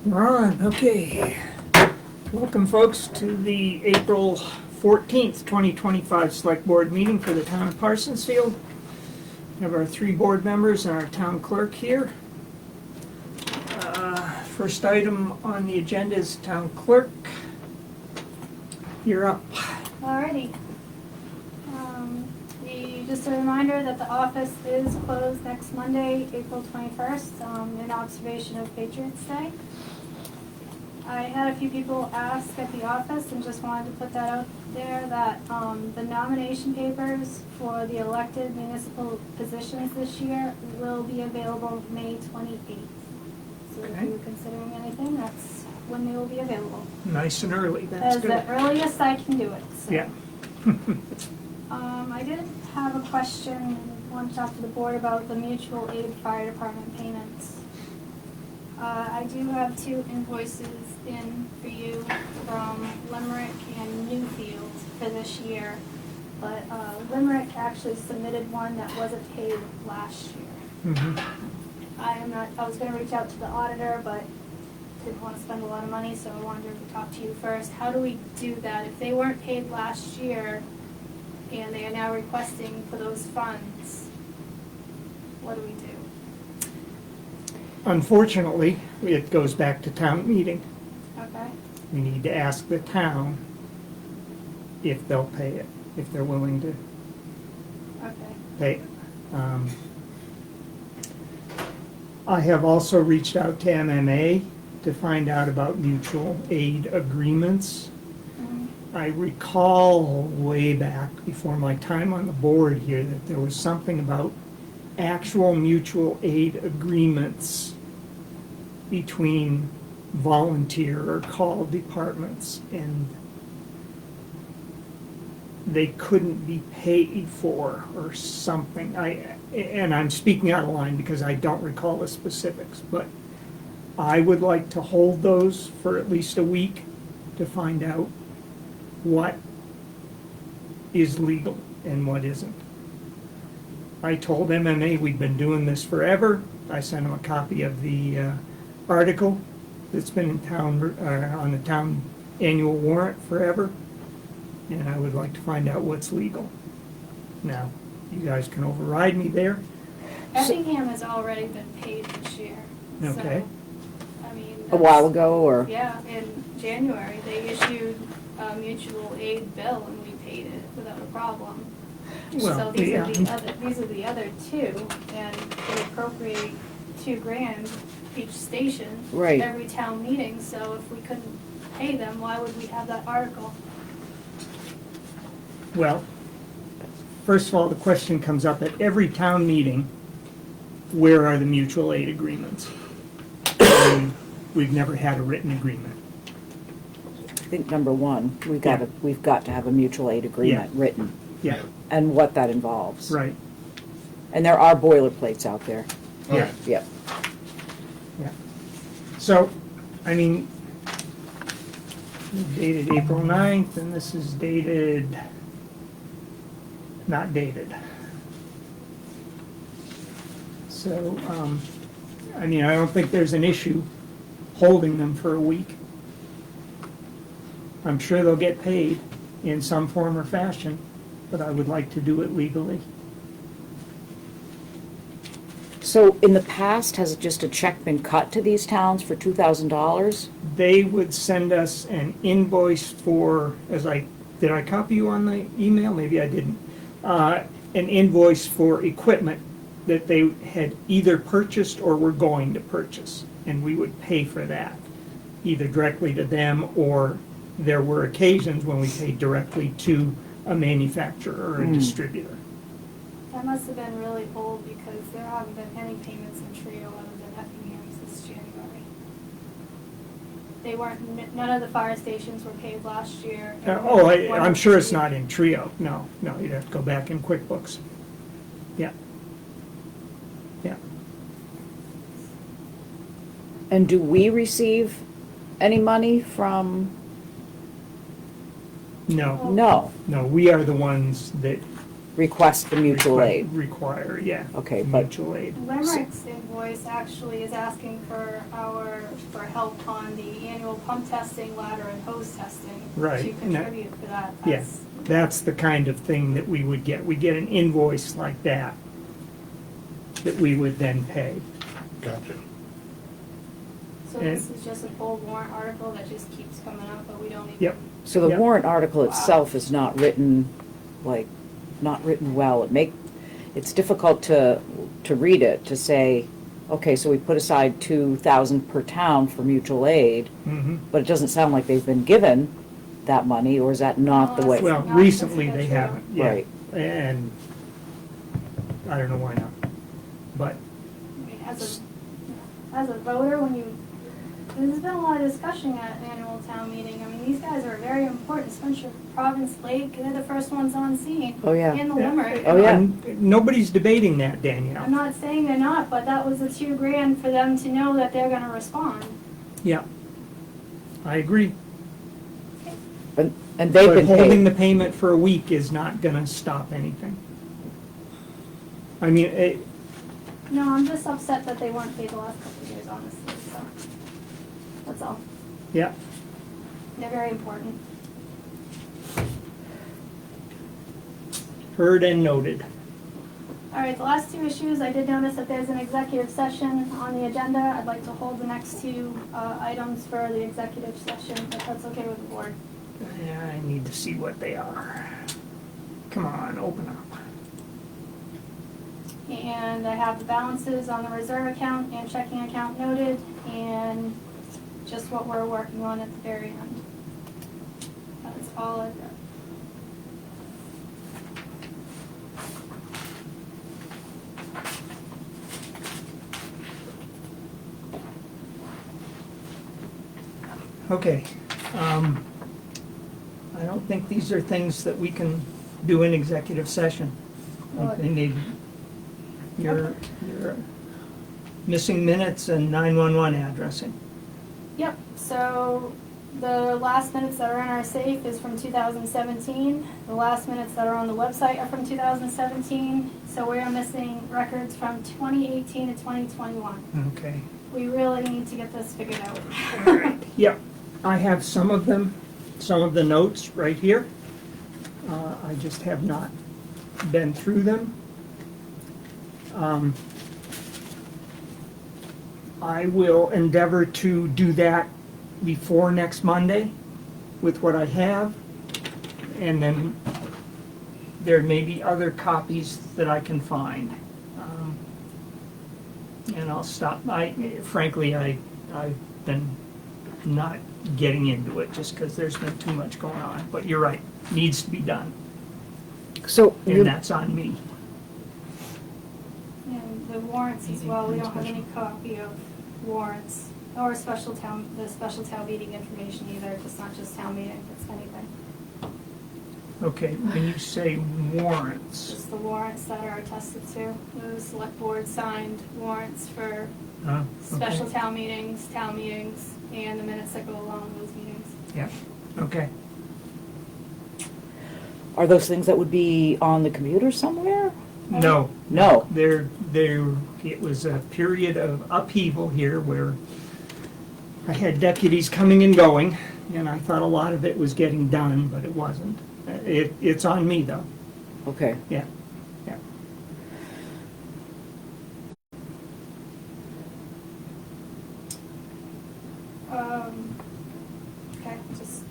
We're on, okay. Welcome, folks, to the April 14th, 2025 Select Board meeting for the town of Parsonsfield. We have our three board members and our town clerk here. First item on the agenda is town clerk. You're up. Alrighty. Just a reminder that the office is closed next Monday, April 21st, in observation of Patriots' Day. I had a few people ask at the office and just wanted to put that out there that the nomination papers for the elected municipal positions this year will be available May 28th. So if Okay. you're considering anything, that's when they will be available. Nice and early, that's As good. the earliest I can do it. So. Yeah. I did have a question, wanted to talk to the board about the mutual aid fire department payments. I do have two invoices in for you from Limerick and Newfield for this year. But Limerick actually submitted one that wasn't paid last year. I was gonna reach out to the auditor, but didn't want to spend a lot of money, so I wanted to talk to you first. How do we do that? If they weren't paid last year and they are now requesting for those funds, what do we do? Unfortunately, it goes back to town meeting. Okay, We need to ask the town if they'll pay it, if they're willing to okay, pay it. I have also reached out to MMA to find out about mutual aid agreements. I recall way back before my time on the board here that there was something about actual mutual aid agreements between volunteer or call departments, and they couldn't be paid for or something. And I'm speaking out of line because I don't recall the specifics, but I would like to hold those for at least a week to find out what is legal and what isn't. I told MMA we've been doing this forever. I sent them a copy of the article that's been in town, on the town annual warrant forever, and I would like to find out what's legal. Now, you guys can override me there. Effingham has already been paid this year. Okay. So, I mean. A while ago, or? Yeah, in January, they issued a mutual aid bill and we paid it without a problem. Well, So these yeah. are the other two, and they appropriate $2,000 each station. Right. Every town meeting, so if we couldn't pay them, why would we have that article? Well, first of all, the question comes up at every town meeting, where are the mutual aid agreements? And we've never had a written agreement. I think number one, we've got to have a mutual aid agreement written, Yeah, and what that involves. right, And there are boilerplates out there. yeah, Yep. yeah. So, I mean, dated April 9th, and this is dated, not dated. So, I mean, I don't think there's an issue holding them for a week. I'm sure they'll get paid in some form or fashion, but I would like to do it legally. So in the past, has just a check been cut to these towns for $2,000? They would send us an invoice for, did I copy you on the email? Maybe I didn't. An invoice for equipment that they had either purchased or were going to purchase, and we would pay for that, either directly to them, or there were occasions when we paid directly to a manufacturer or a distributor. That must have been really old because there haven't been any payments in Trio other than Effingham since January. They weren't, none of the fire stations were paid last year. I'm sure it's not in Trio. No, you'd have to go back in QuickBooks. Yeah. Yeah. And do we receive any money from? No, No. no, we are the ones that request the mutual aid. Require, yeah. Okay, but- Mutual aid. Limerick's invoice actually is asking for help on the annual pump testing, ladder and hose testing. Right, To and that- contribute for that. Yeah, that's the kind of thing that we would get. We get an invoice like that we would then pay. Gotcha. So this is just an old warrant article that just keeps coming up, but we don't even. Yep. So the Yep. warrant article Wow. itself is not written, not written well. It's difficult to read it, to say, okay, so we put aside 2,000 per town for mutual aid, Mhm. but it doesn't sound like they've been given that money, or is that not the way? Well, Not recently they official. haven't, yeah. Right. And I don't know why not. But, I mean, as a voter, there's been a lot of discussion at an annual town meeting. I mean, these guys are very important, especially Province Lake, they're the first ones on scene. Oh, yeah. In the Limerick. Oh, yeah. Nobody's debating that, I'm Danielle. not saying they're not, but that was the $2,000 for them to know that they're gonna respond. Yeah. I agree. And they've But been holding paid. the payment for a week is not gonna stop anything. I mean, No, I'm just upset that they weren't paid the last couple of years, honestly, so. That's all. yeah, They're very important. heard and noted. All right, the last two issues, I did notice that there's an executive session on the agenda. I'd like to hold the next two items for the executive session, if that's okay with the board. Yeah, I need to see what they are. Come on, open up. And I have the balances on the reserve account and checking account noted, and just what we're working on at the very end. That's all I've got. Okay. I don't think these are things that we can do in executive session. I think maybe you're missing minutes and 911 addressing. Yep, so the last minutes that are in our safe is from 2017. The last minutes that are on the website are from 2017. So we are missing records from 2018 to 2021. Okay. We really need to get this figured out. All right. Yep, I have some of them, some of the notes right here. I just have not been through them. I will endeavor to do that before next Monday with what I have. And then there may be other copies that I can find. And I'll stop. Frankly, I've been not getting into it just because there's been too much going on. But you're right, needs to be done, So Mm-hmm. and that's on me. And the warrants as well, we don't have any copy of warrants or the special town meeting information either. It's not just town meeting, it's anything. Okay, when you say warrants, Just the warrants that are attested to, the select board signed warrants for okay. special town meetings, and the minutes that go along with those meetings. Yeah, okay. are those things that would be on the computer somewhere? No, No. it was a period of upheaval here where I had deputies coming and going, and I thought a lot of it was getting done, but it wasn't. It's on me, though. Okay. Yeah, yeah. Okay, just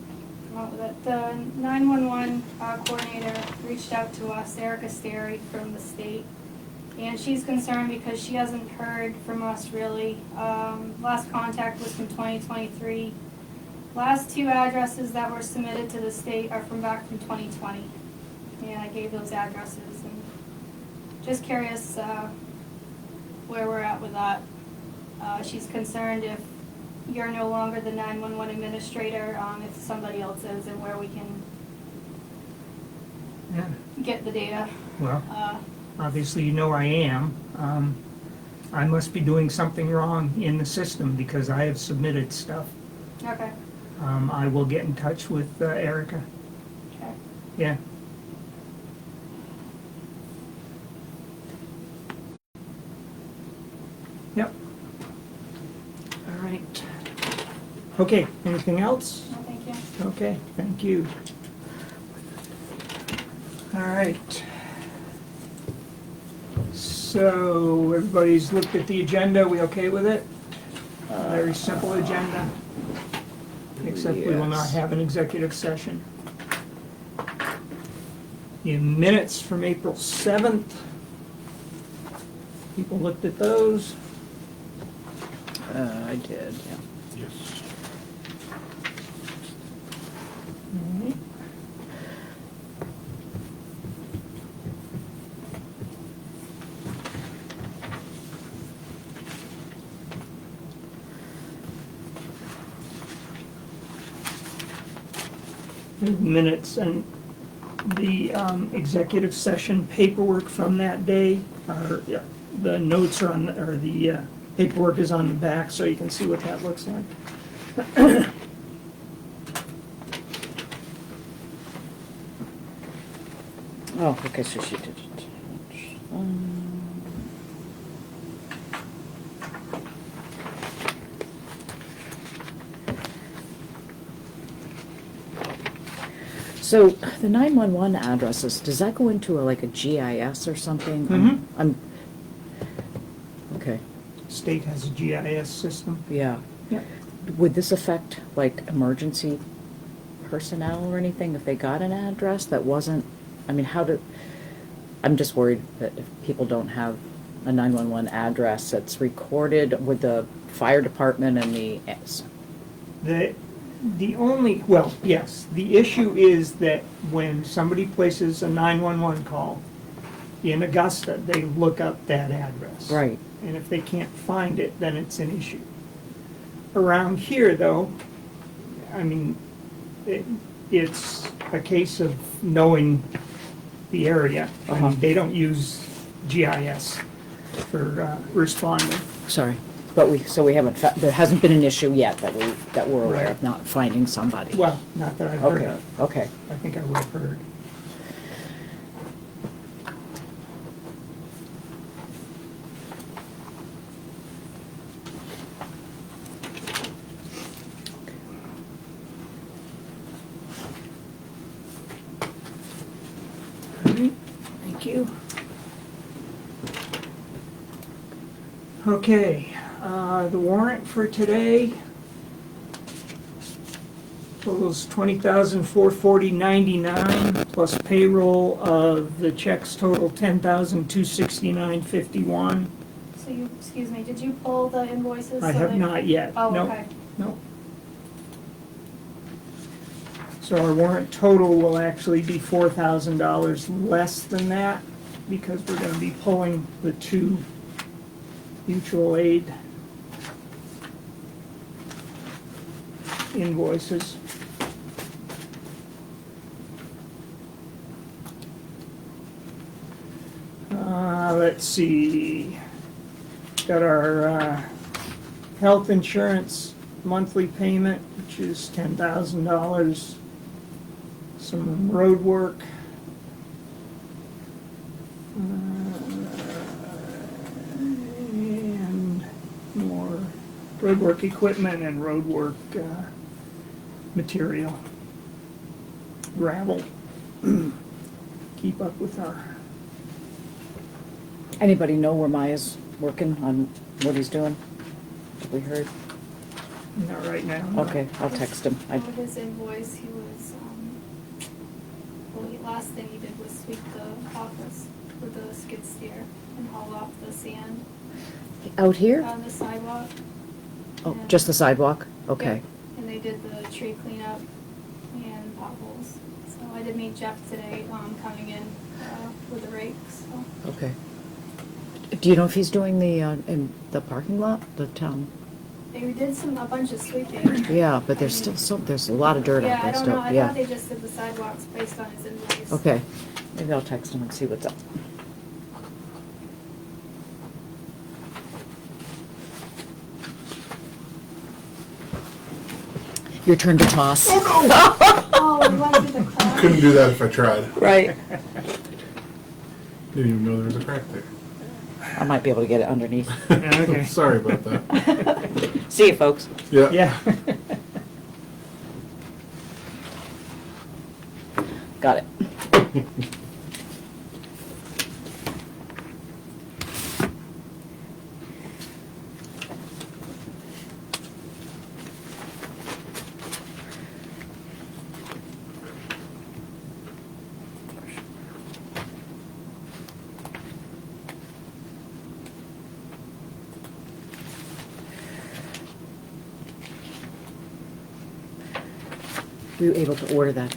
come out with it. The 911 coordinator reached out to us, Erica Sterry from the state, and she's concerned because she hasn't heard from us really. Last contact was from 2023. Last two addresses that were submitted to the state are from back from 2020, and I gave those addresses. And just curious where we're at with that. She's concerned if you're no longer the 911 administrator, if somebody else is, and where we can Yeah. get the data. Well, Uh, obviously you know I am. I must be doing something wrong in the system because I have submitted stuff. Okay, I will get in touch with Erica. okay. Yeah. Okay, anything else? No, thank you. Okay, thank you. All right. So, everybody's looked at the agenda, we okay with it? Very simple agenda, except we will not Yes. have an executive session. In minutes from April 7th, people looked at those. I did, yeah. Yes. All right. Minutes and the executive session paperwork from that day, yeah, the notes are on, or the paperwork is on the back, so you can see what that looks like. Oh, okay, so she did it. So the 911 addresses, does that go into like a GIS or something? Mhm. Okay, State has a GIS system. yeah. Yep. Would this affect like emergency personnel or anything if they got an address that wasn't, I mean, I'm just worried that if people don't have a 911 address that's recorded with the fire department and The only, well, yes, the issue is that when somebody places a 911 call in Augusta, they look up that address. Right. And if they can't find it, then it's an issue. Around here, though, I mean, it's a case of knowing the area. I Uh-huh. mean, they don't use GIS for responding. Sorry, but we haven't, there hasn't been an issue yet that we're aware of Right. not finding somebody. Well, not that I've heard Okay, of. okay. I think I would have heard. All right, thank you. Okay, the warrant for today totals $20,440.99 plus payroll of the checks total $10,269.51. So you, excuse me, did you pull the invoices? I so have that- not yet. Oh, Nope, okay. nope. So our warrant total will actually be $4,000 less than that because we're gonna be pulling the two mutual aid invoices. Let's see, got our health insurance monthly payment, which is $10,000. Some road work. And more road work equipment and road work material. Gravel. Keep up with our, Anybody know where Maya's working on what he's doing? Have we heard? not right now. no. Okay, I'll text him. For his invoice, he was, last thing he did was sweep the office with the skid steer and haul off the sand Out here? on the sidewalk. Oh, and- just the sidewalk? Okay. Yep, and they did the tree cleanup and potholes. So I did meet Jeff today, coming in, with the rakes, so. Okay. Do you know if he's doing the, in the parking lot, the town? They did a bunch of sweeping. Yeah, but there's still there's a lot of dirt Yeah, out I there don't still. know, I Yeah. thought they just did the sidewalks based on his invoice. Okay, maybe I'll text him and see what's up. Your turn to toss. Oh, we went through the crack. Couldn't do that if I tried. Right. Didn't even know there was a crack there. I might be able to get it underneath. Okay. Sorry about that. See you, folks. Yeah. Yeah. got it. Were you able to order that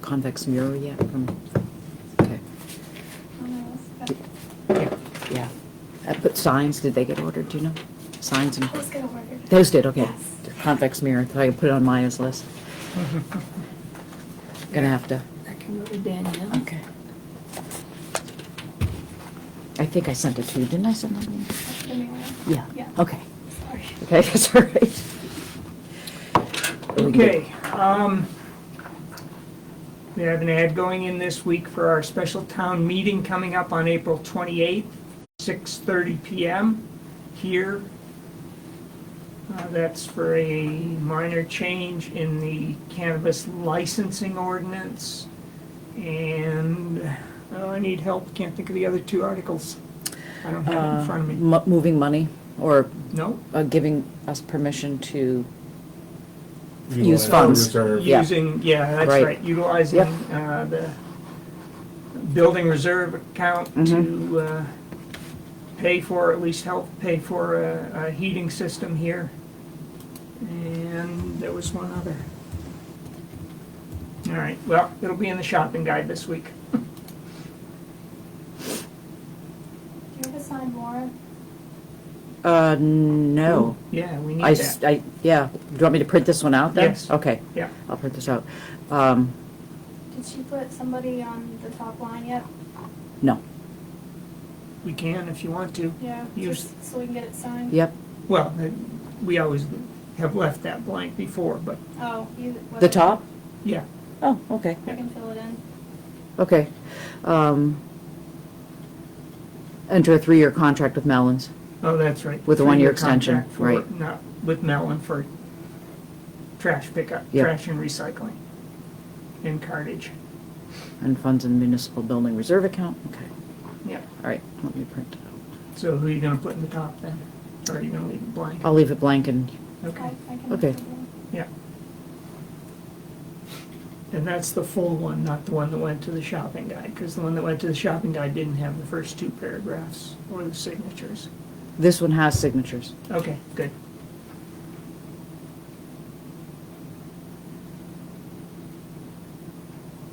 convex mirror yet from, okay, Oh, no, yeah. I put signs, did they get ordered, do you know? Signs and, I was gonna order. those did, okay. Yes. The convex mirror, thought I could put it on Maya's list. Gonna have to, That can go to Danielle. okay. I think I sent it to you, didn't I send it? to you? The mirror. Yeah, Yeah. okay, Sorry. okay, that's all right. Really good. Okay, we have an ad going in this week for our special town meeting coming up on April 28th, 6:30 PM here. That's for a minor change in the cannabis licensing ordinance. And I need help, can't think of the other two articles. I don't have it in front of me. Moving money, or No? giving us permission to, Utilize the funds. reserve. Yeah. Using, yeah, that's Right. right, utilizing Yep. the building reserve account to pay for, at least help pay for a heating system here. And there was one other. All right, well, it'll be in the shopping guide this week. Do you have a signed warrant? no. Yeah, we need I, that. yeah, do you want me to print this one out then? Yes. Okay, Yeah, I'll print this out. Did she put somebody on the top line yet? No, we can if you want to. Yeah, Use- just so we can get it signed? yep, Well, we always have left that blank before, but Oh, you. the top? yeah. Oh, okay, I can fill it in. okay. Enter a 3-year contract with Mellon's. Oh, that's right. With a 1-year 3-year extension, contract for- right. Not with Mellon for trash pickup, Yep. trash and recycling, and cartage. And funds in municipal building reserve account, okay. Yeah. All right, let me print it out. So who are you gonna put in the top then? Or are you gonna leave it blank? I'll leave it blank and, Okay, I can. Okay. fill it in. yeah. And that's the full one, not the one that went to the shopping guide, because the one that went to the shopping guide didn't have the first two paragraphs or the signatures. this one has signatures. Okay, good.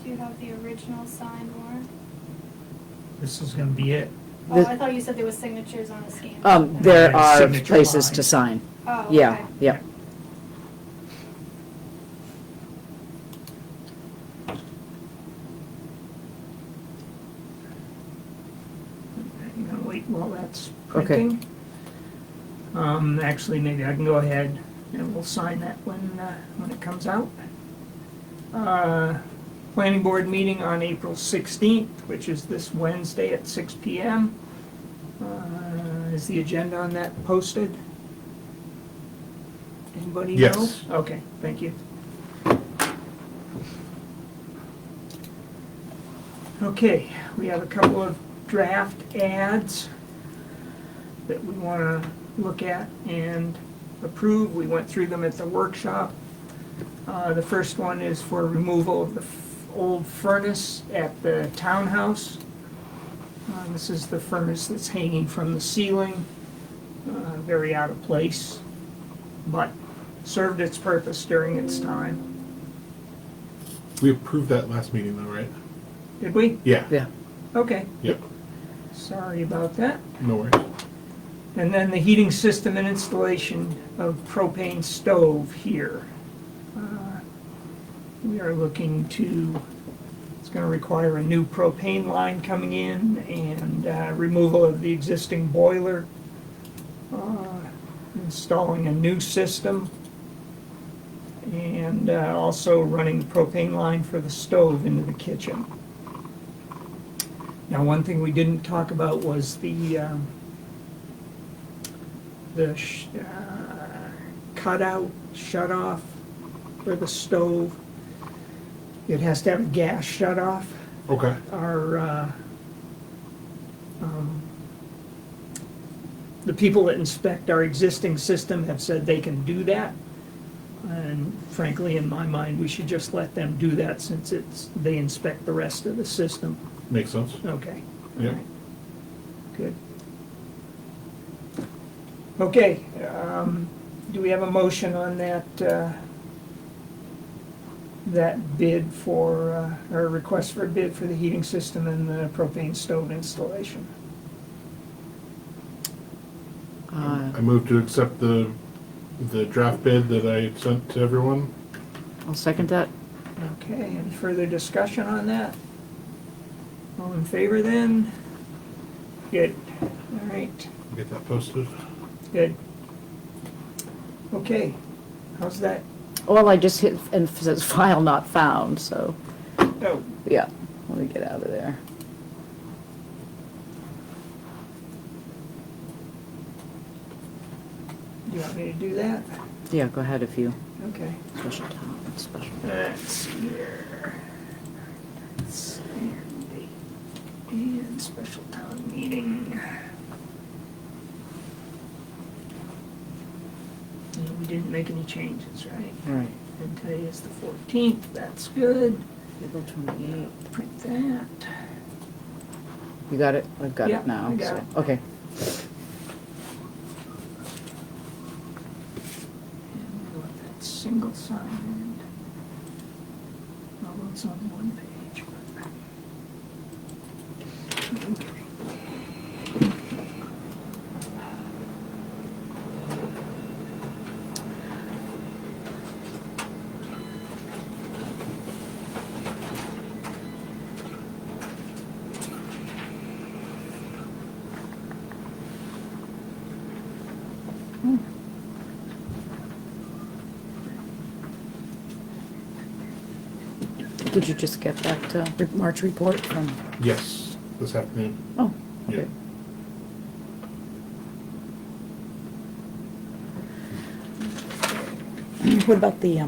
Do you have the original signed warrant? This is gonna be it. Oh, The- I thought you said there was signatures on the scan. There Yeah, are signature places line. to sign. Oh, Yeah, okay. yeah. You gonna wait while that's Okay. printing? Actually, maybe I can go ahead and we'll sign that when it comes out. Planning board meeting on April 16th, which is this Wednesday at 6 PM. Is the agenda on that posted? Anybody know? Yes. Okay, thank you. Okay, we have a couple of draft ads that we want to look at and approve. We went through them at the workshop. The first one is for removal of the old furnace at the townhouse. This is the furnace that's hanging from the ceiling, very out of place, but served its purpose during its time. We approved that last meeting though, right? Did we? Yeah. Yeah. Okay, Yep. sorry about that. No worries. And then the heating system and installation of propane stove here. We are looking to, it's gonna require a new propane line coming in and removal of the existing boiler, installing a new system, and also running the propane line for the stove into the kitchen. Now, one thing we didn't talk about was the cutout, shut off for the stove. It has to have a gas shut off. Okay. The people that inspect our existing system have said they can do that. And frankly, in my mind, we should just let them do that since they inspect the rest of the system. Makes sense. Okay. Yeah. All right. Good. Okay, do we have a motion on that bid for, or request for a bid for the heating system and the propane stove installation? I move to accept the draft bid that I sent to everyone. I'll second that. Okay, any further discussion on that? All in favor then? Good, all right, Get that posted. good. Okay, how's that? Well, I just hit, and it says file not found, so, Oh, yeah, let me get out of there. do you want me to do that? Yeah, go ahead if you, Okay. special town, special. Let's see here. Let's see here. And special town meeting. And we didn't make any changes, right? Right. And today is the 14th, that's good. April 28th. Print that. You got it? I've got Yeah, it now. I got so- it. Okay. And we want that single signed. Although it's on one page, but. Okay. Did you just get that March report from? Yes, this afternoon. Oh, Yeah. okay. What about the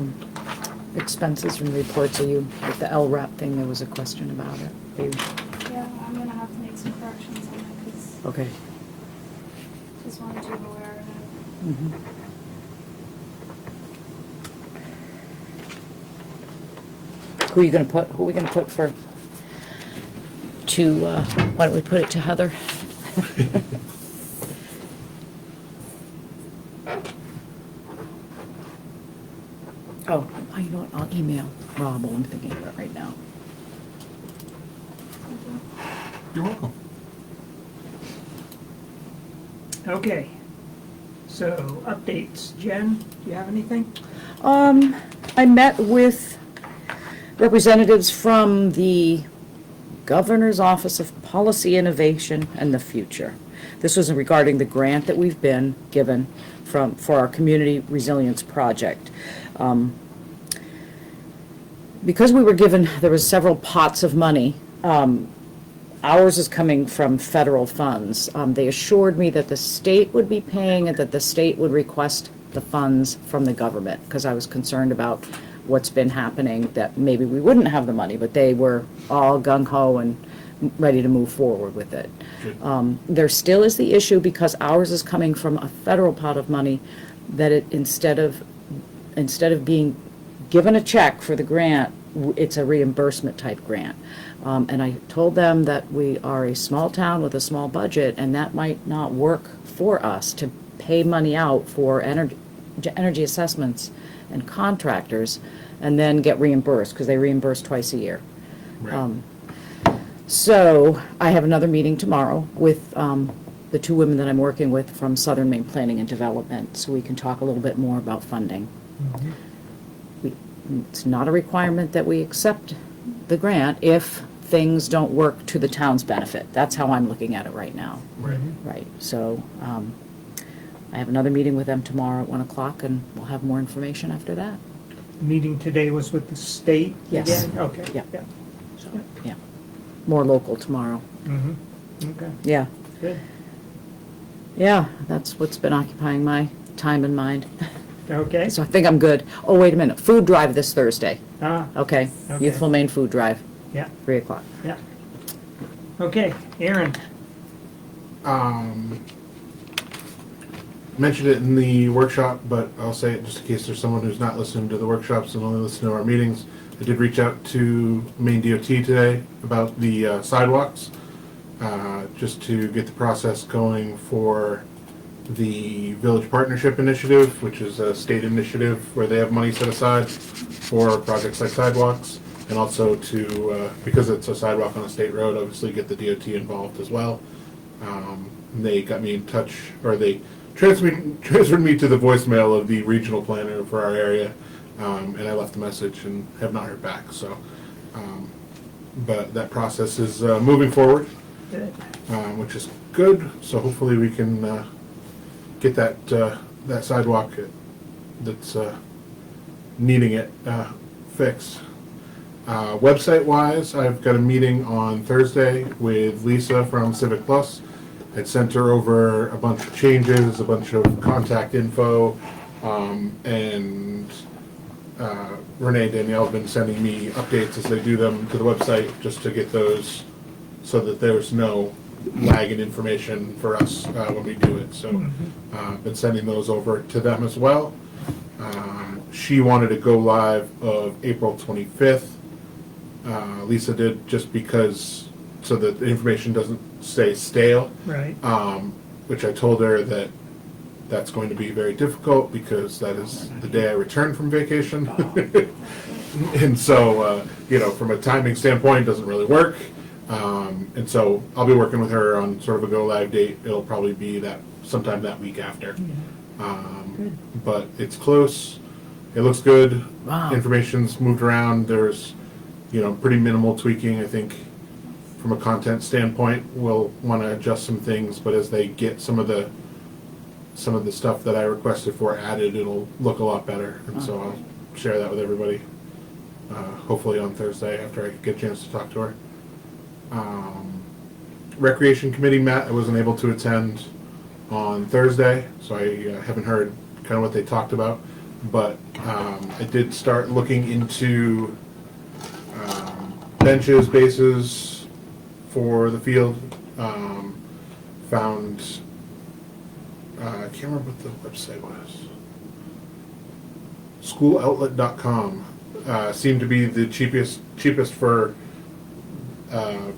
expenses and reports? Are you, with the LRAP thing, there was a question about it. Yeah, I'm gonna have to make some corrections on it, because Okay. just wanted you aware of it. Mhm. Who are we gonna put for, why don't we put it to Heather? Oh, you know what, I'll email Rob while I'm thinking of it right now. You're welcome. Okay, so updates. Jen, do you have anything? I met with representatives from the Governor's Office of Policy Innovation and the Future. This was regarding the grant that we've been given for our Community Resilience Project. Because we were given, there was several pots of money. Ours is coming from federal funds. They assured me that the state would be paying and that the state would request the funds from the government, because I was concerned about what's been happening, that maybe we wouldn't have the money, but they were all gung-ho and ready to move forward with it. Good. There still is the issue, because ours is coming from a federal pot of money, that it, instead of being given a check for the grant, it's a reimbursement type grant. And I told them that we are a small town with a small budget, and that might not work for us to pay money out for energy assessments and contractors and then get reimbursed, because they reimburse twice a year. Right. So I have another meeting tomorrow with the two women that I'm working with from Southern Maine Planning and Development, so we can talk a little bit more about funding. It's not a requirement that we accept the grant if things don't work to the town's benefit. That's how I'm looking at it right now. Right. Right, so I have another meeting with them tomorrow at 1 o'clock, and we'll have more information after that. Meeting today was with the state Yes. again? Okay. Yeah. Yeah. So, yeah, more local tomorrow. Mm-hmm. Okay, Yeah, good. yeah, that's what's been occupying my time and mind. Okay. So I think I'm good. Oh, wait a minute, food drive this Thursday. Okay, Okay. Youthful Maine food drive, Yeah, 3:00. yeah. Okay, Aaron, Mentioned it in the workshop, but I'll say it just in case there's someone who's not listening to the workshops and only listening to our meetings. I did reach out to Maine DOT today about the sidewalks, just to get the process going for the Village Partnership Initiative, which is a state initiative where they have money set aside for projects like sidewalks, and also to, because it's a sidewalk on a state road, obviously get the DOT involved as well. They got me in touch, or they transferred me to the voicemail of the regional planner for our area, and I left a message and have not heard back. So, but that process is moving forward, which is good. So hopefully we can get that sidewalk that's needing it fixed. Website-wise, I've got a meeting on Thursday with Lisa from Civic Plus. I'd sent her over a bunch of changes, a bunch of contact info, and Renee and Danielle have been sending me updates as they do them to the website, just to get those so that there's no lag in information for us when we do it. So I've been sending those over to them as well. She wanted to go live of April 25th. Lisa did, just because, so that the information doesn't stay stale. right? Which I told her that that's going to be very difficult because that is the day I return from vacation. And so, from a timing standpoint, it doesn't really work. And so I'll be working with her on sort of a go live date. It'll probably be that sometime that week after. But it's close. It looks good. Wow. Information's moved around. There's, pretty minimal tweaking, I think. From a content standpoint, we'll want to adjust some things, but as they get some of the stuff that I requested for added, it'll look a lot better. And so I'll share that with everybody, hopefully on Thursday after I get a chance to talk to her. Recreation Committee met. I wasn't able to attend on Thursday, so I haven't heard kind of what they talked about. But I did start looking into benches, bases for the field. Found, I can't remember what the website was. Schooloutlet.com seemed to be the cheapest for a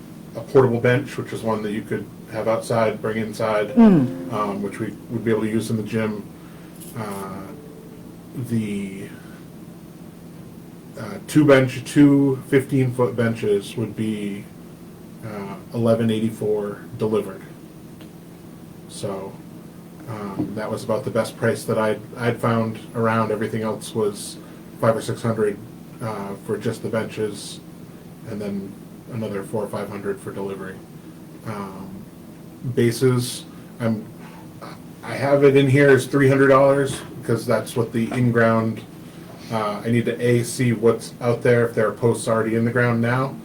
portable bench, which is one that you could have outside, bring inside, which we would be able to use in the gym. The two 15-foot benches would be $11.84 delivered. So that was about the best price that I'd found around. Everything else was $500 or $600 for just the benches, and then another $400 or $500 for delivery. Bases, I have it in here as $300 because that's what the in-ground. I need to see what's out there, if there are posts already in the ground now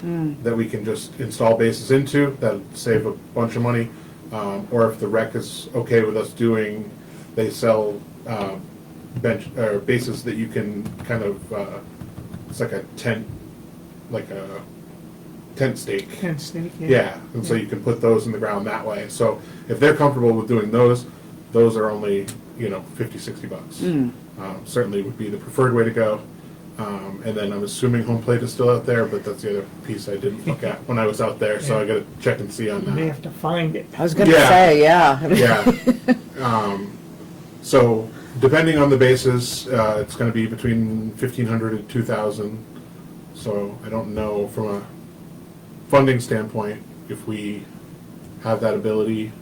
that we can just install bases into. That'll save a bunch of money. Or if the rec is okay with us doing, they sell bench or bases that you can kind of it's like a tent stake. Kent State, Yeah, and so you can put those in the ground that way. So if they're comfortable with doing those are only $50-$60. Certainly would be the preferred way to go. And then I'm assuming home plate is still out there, but that's the other piece I didn't look at when I was out there, so I got to check and see on You may that. have to find it. I was gonna Yeah. say, yeah. Yeah. So depending on the basis, it's going to be between $1,500 and $2,000. So I don't know from a funding standpoint if we have that ability,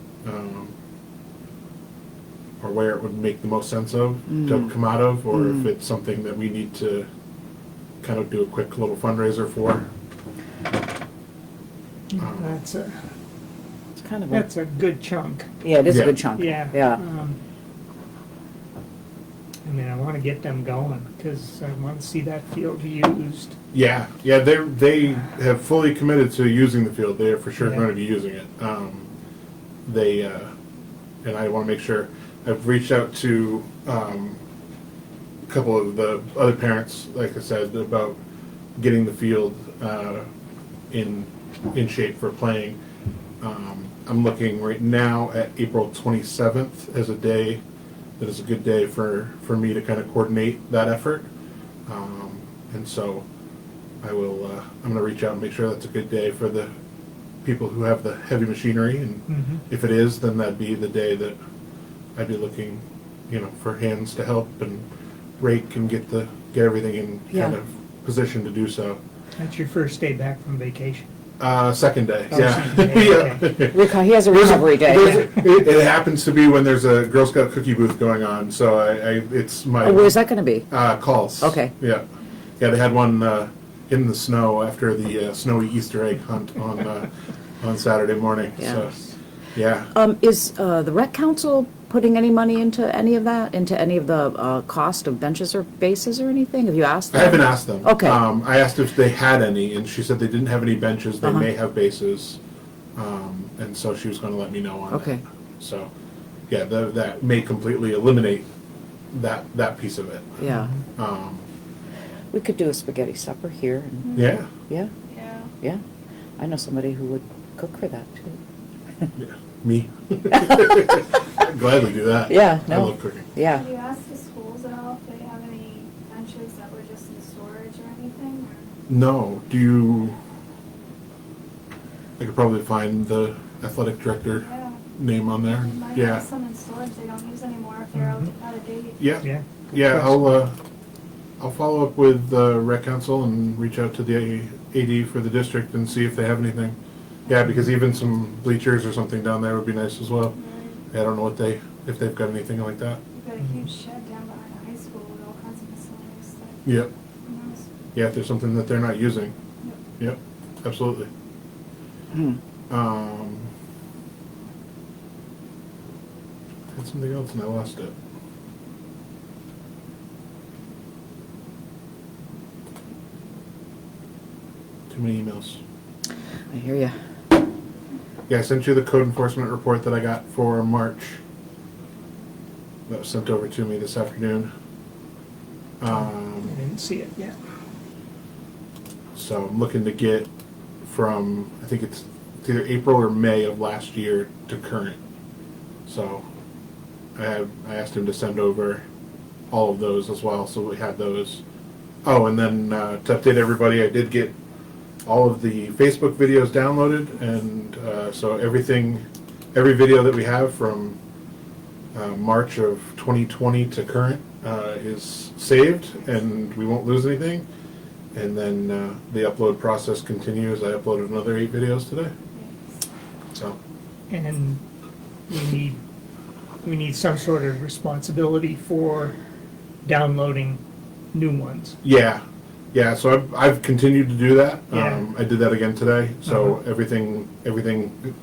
or where it would make the most sense to come out of, or if it's something that we need to kind of do a quick little fundraiser for. That's a, It's kind of that's a good chunk. yeah, it is a Yeah. good chunk. Yeah. Yeah. I want to get them going because I want to see that field used. Yeah, they have fully committed to using the field. They are for sure Yeah. going to be using it. And I want to make sure. I've reached out to couple of the other parents, like I said, about getting the field in shape for playing. I'm looking right now at April 27th as a day that is a good day for me to kind of coordinate that effort. And so I will, I'm going to reach out and make sure that's a good day for the people who have the heavy machinery. And if it is, then that'd be the day that I'd be looking, for hands to help and rake and get everything in Yeah. kind of position to do so. That's your first day back from vacation. Second day, Oh, yeah. second day, okay. He has a recovery day. It happens to be when there's a Girl Scout cookie booth going on, so it's my Oh, where's that gonna be? calls. Okay. Yeah, they had one in the snow after the snowy Easter egg hunt on Saturday morning. Yeah. So, yeah. Is the rec council putting any money into any of that, into any of the cost of benches or bases or anything? Have you asked I them? haven't asked them. Okay. I asked if they had any, and she said they didn't have any benches. They Uh-huh. may have bases, and so she was going to let me know on Okay. that. So, yeah, that may completely eliminate that piece of it. Yeah. Um, We could do a spaghetti supper here. And, yeah, yeah, Yeah. yeah. I know somebody who would cook for that too. yeah, me. I'd gladly do that. Yeah, I no. love cooking. Yeah. Have you asked the schools at all if they have any benches that were just in storage or anything? No, do you? I could probably find the athletic director Yeah. name on there. They might Yeah, have some in storage they don't use anymore if they're out of date. yeah, Yeah. yeah. I'll follow up with the rec council and reach out to the AD for the district and see if they have anything. Yeah, because even some bleachers or something down there would be nice as well. Right. I don't know if they've got anything like that. We've got a huge shed down behind the high school with all kinds of miscellaneous stuff. Yep. Who knows? Yeah, if there's something that they're not using. Yep. Yep, absolutely. Hmm. Had something else and I lost it. Too many emails. I hear you. Yeah, I sent you the code enforcement report that I got for March. That was sent over to me this afternoon. I didn't see it yet. So I'm looking to get from, I think it's either April or May of last year to current. So I asked him to send over all of those as well, so we had those. Oh, and then to update everybody, I did get all of the Facebook videos downloaded, and so every video that we have from March of 2020 to current is saved, and we won't lose anything. And then the upload process continues. I uploaded another 8 videos today. So, And we need some sort of responsibility for downloading new ones. yeah. So I've continued to do that. Yeah. I did that again today. So Uh-huh. everything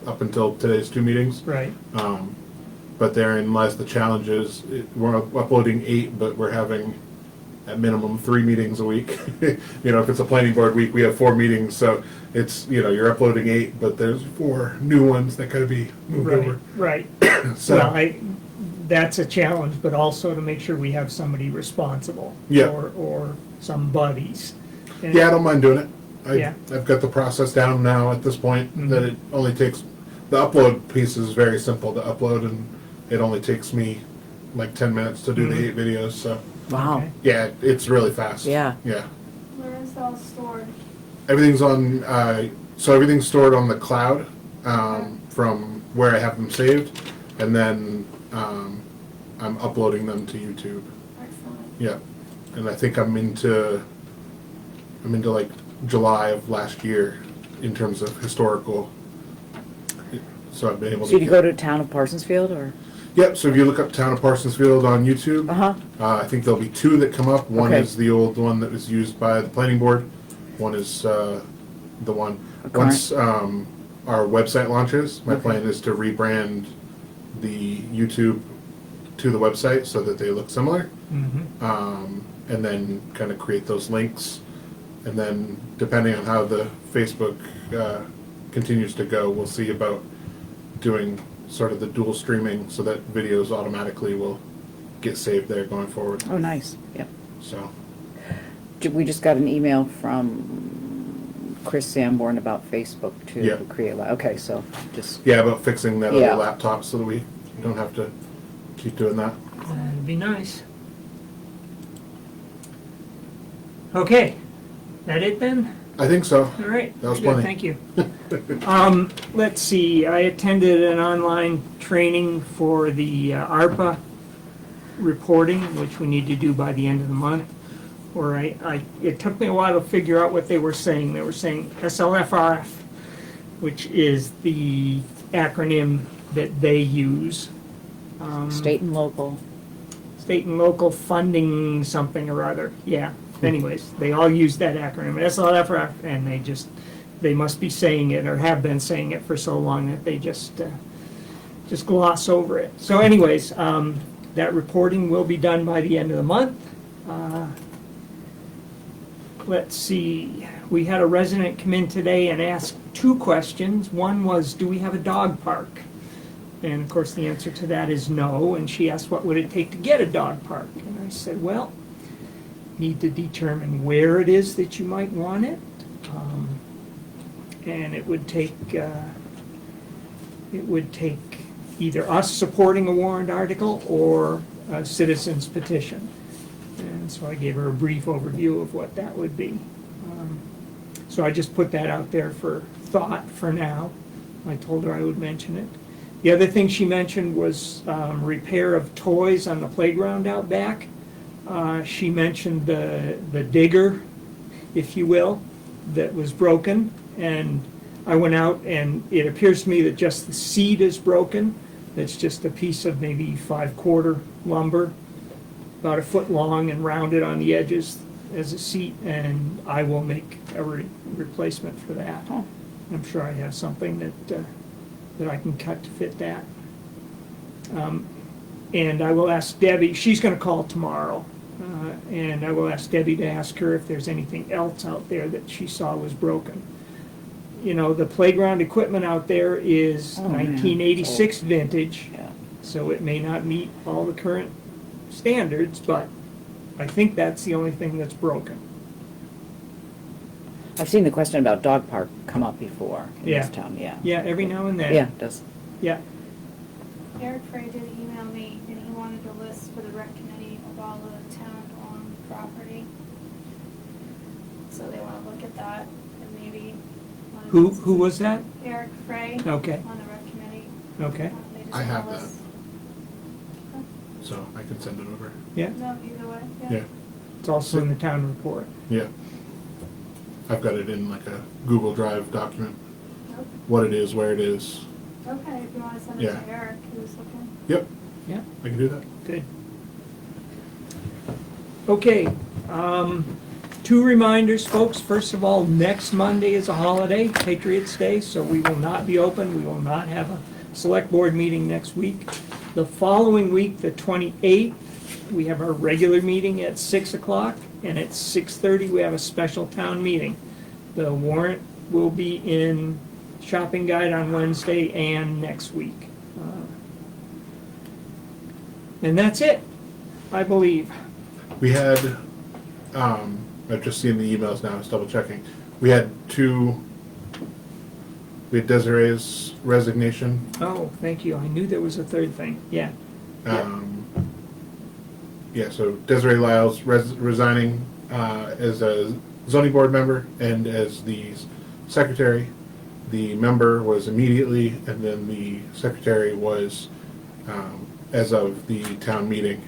up until today's 2 meetings. Right. But therein lies the challenges. We're uploading 8, but we're having at minimum 3 meetings a week. If it's a planning board week, we have 4 meetings. So it's, you're uploading 8, but there's 4 new ones that gotta be moved Right, over. right. So, Well, that's a challenge, but also to make sure we have somebody responsible. Yeah. Or some buddies. And- yeah, I don't mind doing it. Yeah. I've got the process down now at this point Mhm. that it only takes, the upload piece is very simple to upload, and it only takes me like 10 minutes to do Mhm. the 8 videos. So Wow. Okay. yeah, it's really fast. Yeah. Yeah. Where is it all stored? Everything's on, so everything's stored on the cloud from where I have them saved, and then I'm uploading them to YouTube. Excellent. Yeah, and I think I'm into like July of last year in terms of historical. So I've been able So to. did you go to town of Parsonsfield or? Yep. So if you look up Town of Parsonsfield on YouTube, Uh-huh. I think there'll be 2 that come up. One Okay. is the old one that was used by the planning board. One is the one. Okay. Once our website launches, my Okay. plan is to rebrand the YouTube to the website so that they look similar, Mhm. and then kind of create those links. And then depending on how the Facebook continues to go, we'll see about doing sort of the dual streaming so that videos automatically will get saved there going forward. Oh, nice. Yep. So, We just got an email from Chris Sanborn about Facebook to Yeah. create, okay, so just, yeah, about fixing that Yeah. other laptop so that we don't have to keep doing that. That'd be nice. Okay, that it then? I think so. All right. That was Good, plenty. thank you. Let's see, I attended an online training for the ARPA reporting, which we need to do by the end of the month. Where it took me a while to figure out what they were saying. They were saying SLFRF, which is the acronym that they use. state and local. State and local funding something or other, yeah. Anyways, they all use that acronym, SLFRF, and they must be saying it or have been saying it for so long that they just gloss over it. So anyways, that reporting will be done by the end of the month. Let's see, we had a resident come in today and ask 2 questions. One was, do we have a dog park? And of course, the answer to that is no. And she asked, what would it take to get a dog park? And I said, well, need to determine where it is that you might want it. And it would take either us supporting a warrant article or a citizen's petition. And so I gave her a brief overview of what that would be. So I just put that out there for thought for now. I told her I would mention it. The other thing she mentioned was repair of toys on the playground out back. She mentioned the digger, if you will, that was broken. And I went out and it appears to me that just the seat is broken. It's just a piece of maybe 5/4 lumber, about 1 foot long and rounded on the edges as a seat. And I will make a replacement for that. Oh. I'm sure I have something that I can cut to fit that. And I will ask Debbie, she's going to call tomorrow, and I will ask Debbie to ask her if there's anything else out there that she saw was broken. You know, the playground equipment out there is Oh, man. 1986 vintage, Yeah. so it may not meet all the current standards, but I think that's the only thing that's broken. I've seen the question about dog park come up before in Yeah. this town, yeah. Yeah, every now and then. Yeah, it does. Yeah. Eric Frey did email me, and he wanted a list for the rec committee of all the town-owned property. So they wanna look at that, and maybe. Who was that? Eric Frey. Okay. On the rec committee. Okay. They just I want a have that. list. So I can send it over. Yeah, No, either way, Yeah, it's also in the town report. yeah. I've got it in like a Google Drive document, Nope. what it is, where it is. Okay, if you wanna send it Yeah. to Eric, who's looking. Yep, Yeah. I can do that. Good. Okay, 2 reminders, folks. First of all, next Monday is a holiday, Patriots' Day, so we will not be open. We will not have a select board meeting next week. The following week, the 28th, we have our regular meeting at 6 o'clock, and at 6:30, we have a special town meeting. The warrant will be in shopping guide on Wednesday and next week. And that's it, I believe. We had, I've just seen the emails now, I was double checking. We had Desiree's resignation. Oh, thank you. I knew there was a third thing. Yeah. Yeah, so Desiree Lyles resigning as a zoning board member and as the secretary. The member was immediately, and then the secretary was as of the town meeting,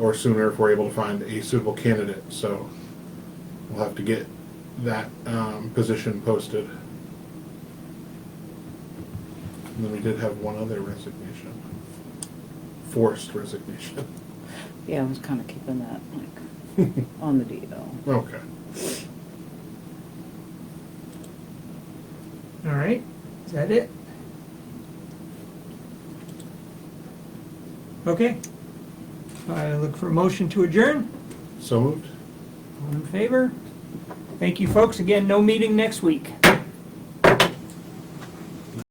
or sooner if we're able to find a suitable candidate. So we'll have to get that position posted. And then we did have one other resignation, forced resignation. Yeah, I was kind of keeping that, like, on the DL. Okay. All right. Is that it? Okay. I look for a motion to adjourn. So moved. All in favor? Thank you, folks. Again, no meeting next week.